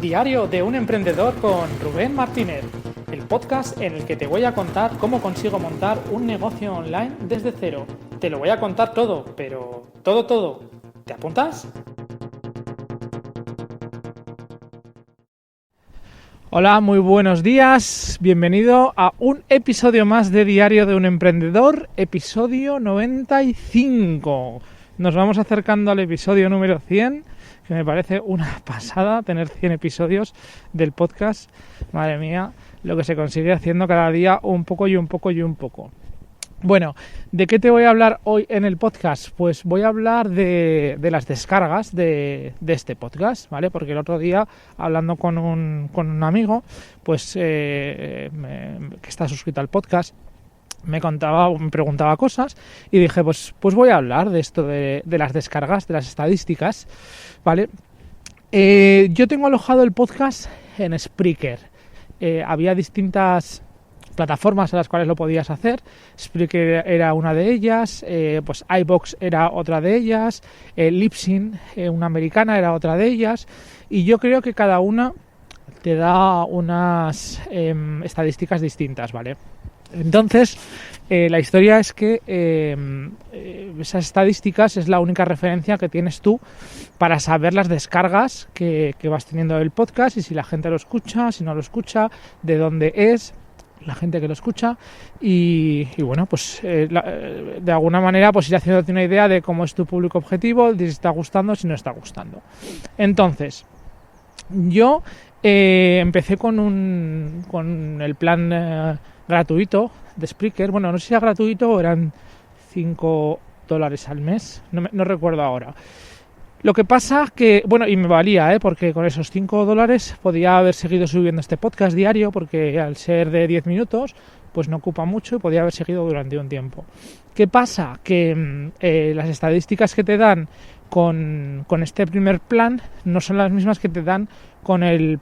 Diario de un emprendedor con Rubén Martínez, el podcast en el que te voy a contar cómo consigo montar un negocio online desde cero. Te lo voy a contar todo, pero todo. ¿Te apuntas? Hola, muy buenos días. Bienvenido a un episodio más de Diario de un emprendedor, episodio 95. Nos vamos acercando al episodio número 100, que me parece una pasada tener 100 episodios del podcast. Madre mía, lo que se consigue haciendo cada día un poco. Bueno, ¿de qué te voy a hablar hoy en el podcast? Pues voy a hablar de las descargas de este podcast, ¿vale? Porque el otro día, hablando con un amigo, pues que está suscrito al podcast, me preguntaba cosas y dije, pues voy a hablar de esto de las descargas, de las estadísticas, ¿vale? Yo tengo alojado el podcast en Spreaker. Había distintas plataformas a las cuales lo podías hacer. Spreaker era una de ellas, pues iVoox era otra de ellas, Libsyn, una americana, era otra de ellas, y yo creo que cada una te da unas estadísticas distintas, ¿vale? Entonces, la historia es que esas estadísticas es la única referencia que tienes tú para saber las descargas que vas teniendo del podcast y si la gente lo escucha, si no lo escucha, de dónde es la gente que lo escucha y bueno, pues de alguna manera pues ir haciéndote una idea de cómo es tu público objetivo, de si está gustando, si no está gustando. Entonces, yo empecé con el plan gratuito de Spreaker. Bueno, no sé si era gratuito o eran $5 al mes, no recuerdo ahora. Lo que pasa que, bueno, y me valía, porque con esos $5 podía haber seguido subiendo este podcast diario, porque al ser de 10 minutos, pues no ocupa mucho y podía haber seguido durante un tiempo. ¿Qué pasa? Que las estadísticas que te dan con este primer plan no son las mismas que te dan con el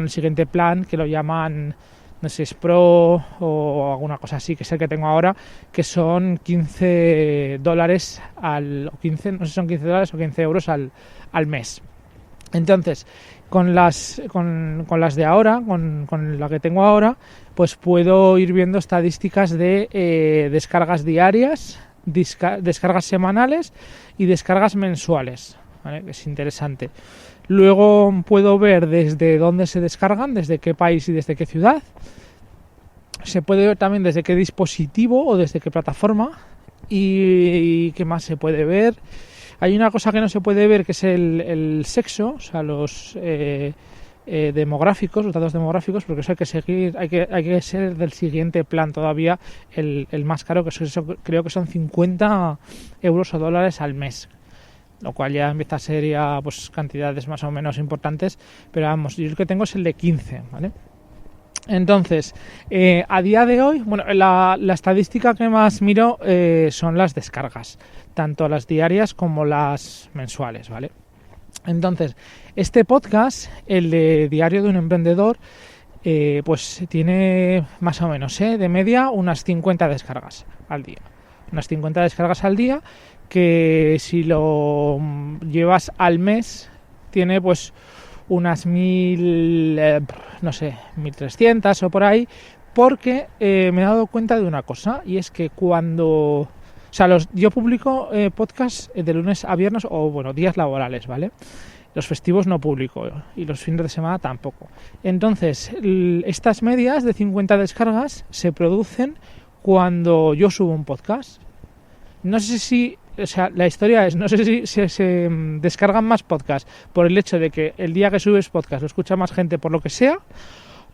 siguiente plan, que lo llaman, no sé, es Pro o alguna cosa así, que es el que tengo ahora, que son $15 o 15, no sé si son $15 o 15 euros al mes. Entonces, con las de ahora, con la que tengo ahora, pues puedo ir viendo estadísticas de descargas diarias, descargas semanales y descargas mensuales, ¿vale? Que es interesante. Luego puedo ver desde dónde se descargan, desde qué país y desde qué ciudad. Se puede ver también desde qué dispositivo o desde qué plataforma. ¿Y qué más se puede ver? Hay una cosa que no se puede ver, que es el sexo, o sea, los demográficos, los datos demográficos, porque eso hay que seguir, hay que ser del siguiente plan todavía, el más caro, que eso creo que son 50 euros o dólares al mes. Lo cual ya empieza a ser ya, pues, cantidades más o menos importantes, pero vamos, yo el que tengo es el de 15, ¿vale? Entonces, a día de hoy, bueno, la estadística que más miro son las descargas, tanto las diarias como las mensuales, ¿vale? Entonces, este podcast, el de Diario de un emprendedor, pues tiene más o menos, de media, unas 50 descargas al día. Unas 50 descargas al día, que si lo llevas al mes tiene pues unas 1.300 o por ahí, porque me he dado cuenta de una cosa, y es que yo publico podcasts de lunes a viernes, o bueno, días laborales, ¿vale? Los festivos no publico y los fines de semana tampoco. Entonces, estas medias de 50 descargas se producen cuando yo subo un podcast. No sé si, o sea, la historia es, no sé si se descargan más podcasts por el hecho de que el día que subes podcast lo escucha más gente por lo que sea,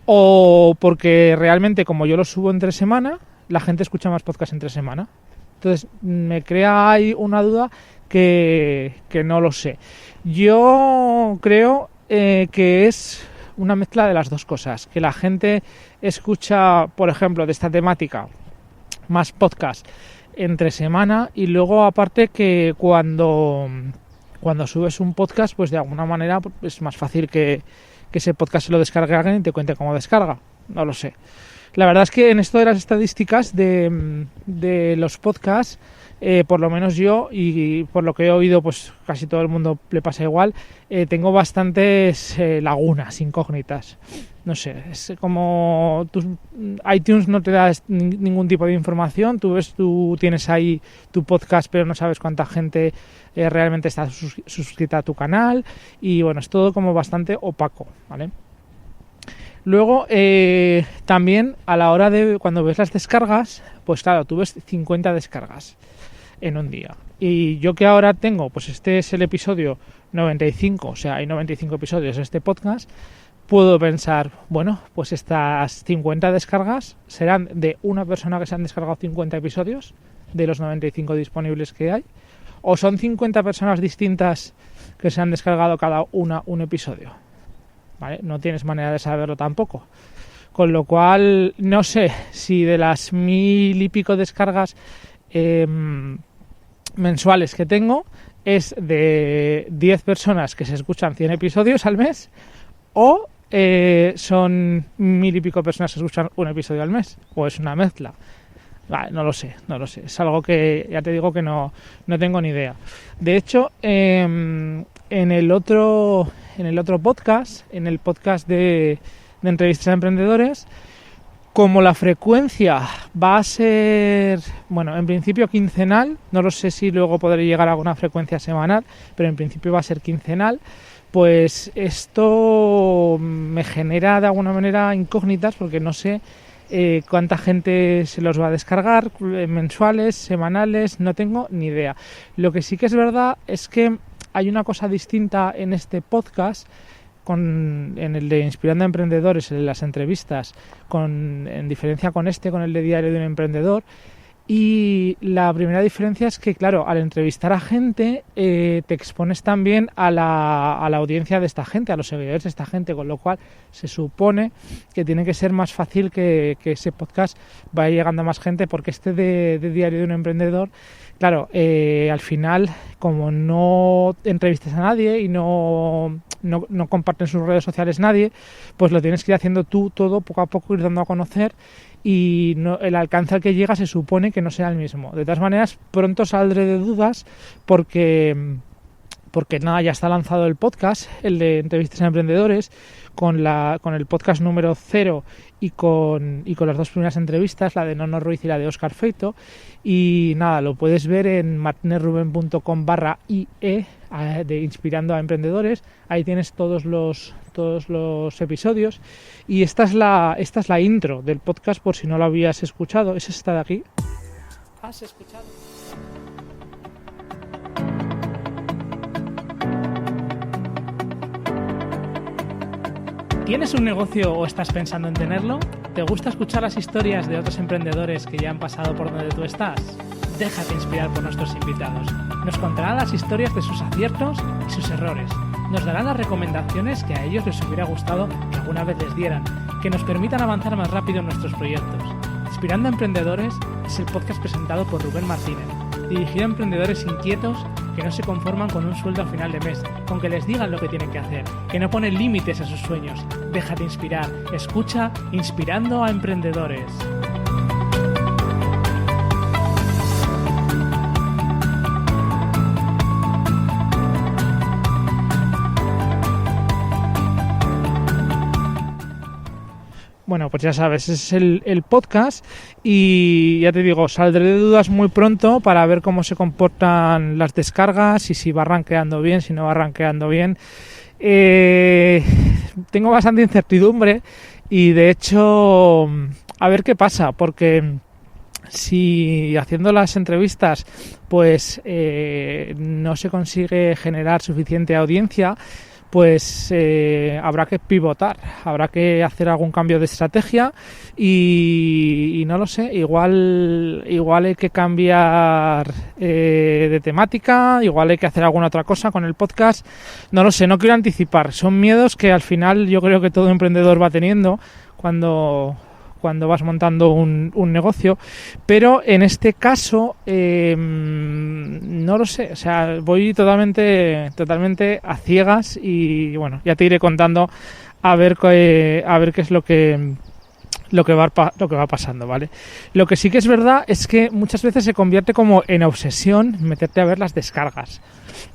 o porque realmente como yo lo subo entre semana, la gente escucha más podcasts entre semana. Entonces me crea ahí una duda que no lo sé. Yo creo que es una mezcla de las dos cosas, que la gente escucha, por ejemplo, de esta temática más podcast entre semana, y luego aparte que cuando subes un podcast, pues de alguna manera es más fácil que ese podcast se lo descargue a alguien y te cuente cómo descarga. No lo sé. La verdad es que en esto de las estadísticas de los podcasts, por lo menos yo, y por lo que he oído, pues casi todo el mundo le pasa igual, tengo bastantes lagunas, incógnitas. No sé, es como iTunes no te da ningún tipo de información. Tú tienes ahí tu podcast, pero no sabes cuánta gente realmente está suscrita a tu canal, y bueno, es todo como bastante opaco, ¿vale? Luego, también a la hora de cuando ves las descargas, pues claro, tú ves 50 descargas en un día. Y yo que ahora tengo, pues este es el episodio 95, o sea, hay 95 episodios de este podcast, puedo pensar, bueno, pues estas 50 descargas serán de una persona que se han descargado 50 episodios de los 95 disponibles que hay, o son 50 personas distintas que se han descargado cada una un episodio, ¿vale? No tienes manera de saberlo tampoco. Con lo cual, no sé si de las 1000 y pico descargas mensuales que tengo es de 10 personas que se escuchan 100 episodios al mes, o son 1000 y pico personas que escuchan un episodio al mes, o es una mezcla. Vale, no lo sé. Es algo que ya te digo que no tengo ni idea. De hecho, en el otro podcast, en el podcast de entrevistas a emprendedores, como la frecuencia va a ser, bueno, en principio quincenal, no lo sé si luego podré llegar a alguna frecuencia semanal, pero en principio va a ser quincenal, pues esto me genera de alguna manera incógnitas, porque no sé cuánta gente se los va a descargar, mensuales, semanales, no tengo ni idea. Lo que sí que es verdad es que hay una cosa distinta en este podcast, en el de Inspirando a Emprendedores, en las entrevistas, en diferencia con con el de Diario de un Emprendedor. Y la primera diferencia es que, claro, al entrevistar a gente, te expones también a la audiencia de esta gente, a los seguidores de esta gente, con lo cual se supone que tiene que ser más fácil que ese podcast vaya llegando a más gente, porque de Diario de un Emprendedor, claro, al final, como no entrevistas a nadie y no comparten sus redes sociales nadie, pues lo tienes que ir haciendo tú todo poco a poco, ir dando a conocer, y el alcance al que llega se supone que no sea el mismo. De todas maneras, pronto saldré de dudas, porque nada, ya está lanzado el podcast, el de entrevistas a emprendedores, con el podcast número 0 y con las dos primeras entrevistas, la de Nono Ruiz y la de Óscar Feito, y nada, lo puedes ver en martinezruben.com/IE de Inspirando a Emprendedores. Ahí tienes todos los episodios, y esta es la intro del podcast, por si no lo habías escuchado. Es esta de aquí. ¿Has escuchado? ¿Tienes un negocio o estás pensando en tenerlo? ¿Te gusta escuchar las historias de otros emprendedores que ya han pasado por donde tú estás? Déjate inspirar por nuestros invitados. Nos contarán las historias de sus aciertos y sus errores. Nos darán las recomendaciones que a ellos les hubiera gustado que alguna vez les dieran, que nos permitan avanzar más rápido en nuestros proyectos. Inspirando a Emprendedores es el podcast presentado por Rubén Martínez, dirigido a emprendedores inquietos que no se conforman con un sueldo a final de mes, con que les digan lo que tienen que hacer, que no ponen límites a sus sueños. Déjate inspirar. Escucha Inspirando a Emprendedores. Bueno, pues ya sabes, es el podcast, y ya te digo, saldré de dudas muy pronto para ver cómo se comportan las descargas y si va rankeando bien, si no va rankeando bien. Tengo bastante incertidumbre, y de hecho a ver qué pasa, porque si haciendo las entrevistas pues no se consigue generar suficiente audiencia, pues habrá que pivotar, habrá que hacer algún cambio de estrategia, y no lo sé, igual hay que cambiar de temática, igual hay que hacer alguna otra cosa con el podcast, no lo sé, no quiero anticipar, son miedos que al final yo creo que todo emprendedor va teniendo cuando vas montando un negocio, pero en este caso no lo sé, o sea, voy totalmente a ciegas, y bueno, ya te iré contando a ver qué es lo que lo que va pasando, ¿vale? Lo que sí que es verdad es que muchas veces se convierte como en obsesión meterte a ver las descargas.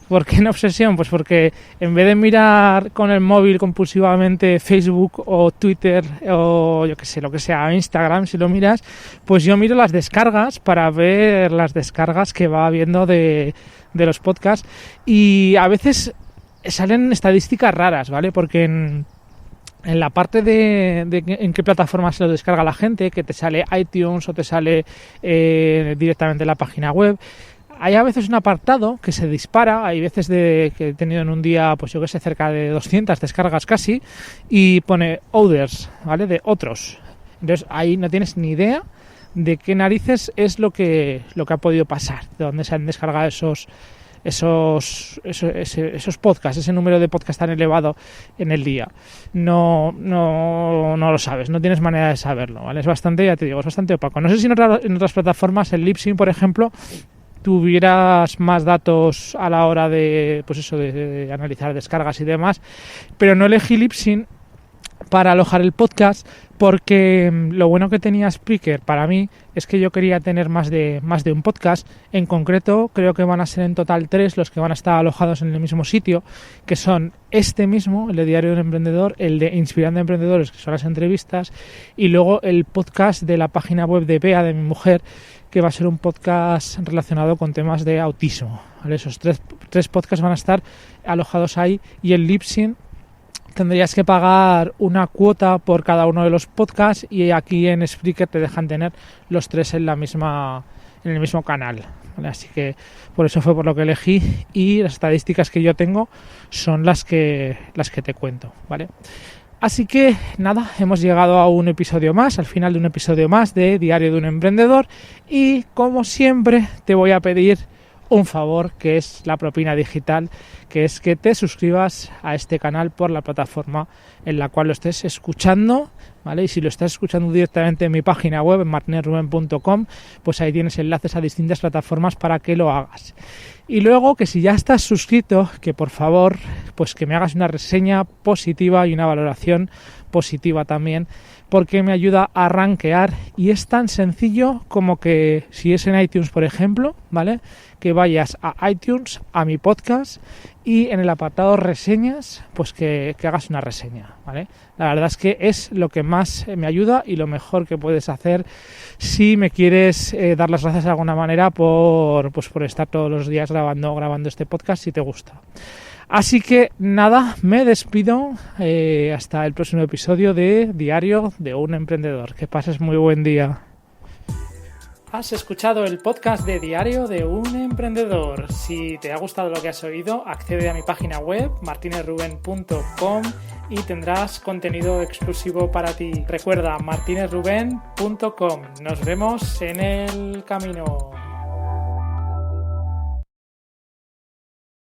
¿Por qué en obsesión? Pues porque en vez de mirar con el móvil compulsivamente Facebook o Twitter o yo qué sé, lo que sea, Instagram, si lo miras, pues yo miro las descargas para ver las descargas que va habiendo de los podcasts, y a veces salen estadísticas raras, ¿vale? Porque en la parte de en qué plataforma se lo descarga la gente, que te sale iTunes o te sale directamente en la página web, hay a veces un apartado que se dispara. Hay veces que he tenido en un día, pues yo que sé, cerca de 200 descargas casi, y pone others, ¿vale? De otros. Entonces ahí no tienes ni idea de qué narices es lo que ha podido pasar, de dónde se han descargado esos podcasts, ese número de podcasts tan elevado en el día. No lo sabes, no tienes manera de saberlo, ¿vale? Es bastante, ya te digo, es bastante opaco. No sé si en otras plataformas, en Libsyn, por ejemplo, tuvieras más datos a la hora de, pues eso, de analizar descargas y demás, pero no elegí Libsyn para alojar el podcast porque lo bueno que tenía Spreaker para mí es que yo quería tener más de un podcast. En concreto creo que van a ser en total 3 los que van a estar alojados en el mismo sitio, que son este mismo, el de Diario de un Emprendedor, el de Inspirando a Emprendedores, que son las entrevistas, y luego el podcast de la página web de Bea, de mi mujer, que va a ser un podcast relacionado con temas de autismo, ¿vale? Esos tres podcasts van a estar alojados ahí, y el Libsyn tendrías que pagar una cuota por cada uno de los podcasts, y aquí en Spreaker te dejan tener los 3 en el mismo canal, ¿vale? Así que por eso fue por lo que elegí, y las estadísticas que yo tengo son las que te cuento, ¿vale? Así que nada, hemos llegado a un episodio más, al final de un episodio más de Diario de un Emprendedor, y como siempre te voy a pedir un favor, que es la propina digital, que es que te suscribas a este canal por la plataforma en la cual lo estés escuchando, ¿vale? Y si lo estás escuchando directamente en mi página web, en martinezruben.com, pues ahí tienes enlaces a distintas plataformas para que lo hagas. Y luego, que si ya estás suscrito, que por favor, pues que me hagas una reseña positiva y una valoración positiva también, porque me ayuda a rankear, y es tan sencillo como que si es en iTunes, por ejemplo, ¿vale?, que vayas a iTunes, a mi podcast, y en el apartado reseñas, pues que hagas una reseña, ¿vale? La verdad es que es lo que más me ayuda y lo mejor que puedes hacer si me quieres dar las gracias de alguna manera por estar todos los días grabando este podcast, si te gusta. Así que nada, me despido hasta el próximo episodio de Diario de un Emprendedor. Que pases muy buen día. Has escuchado el podcast de Diario de un Emprendedor. Si te ha gustado lo que has oído, accede a mi página web martinezruben.com y tendrás contenido exclusivo para ti. Recuerda, martinezruben.com. Nos vemos en el camino.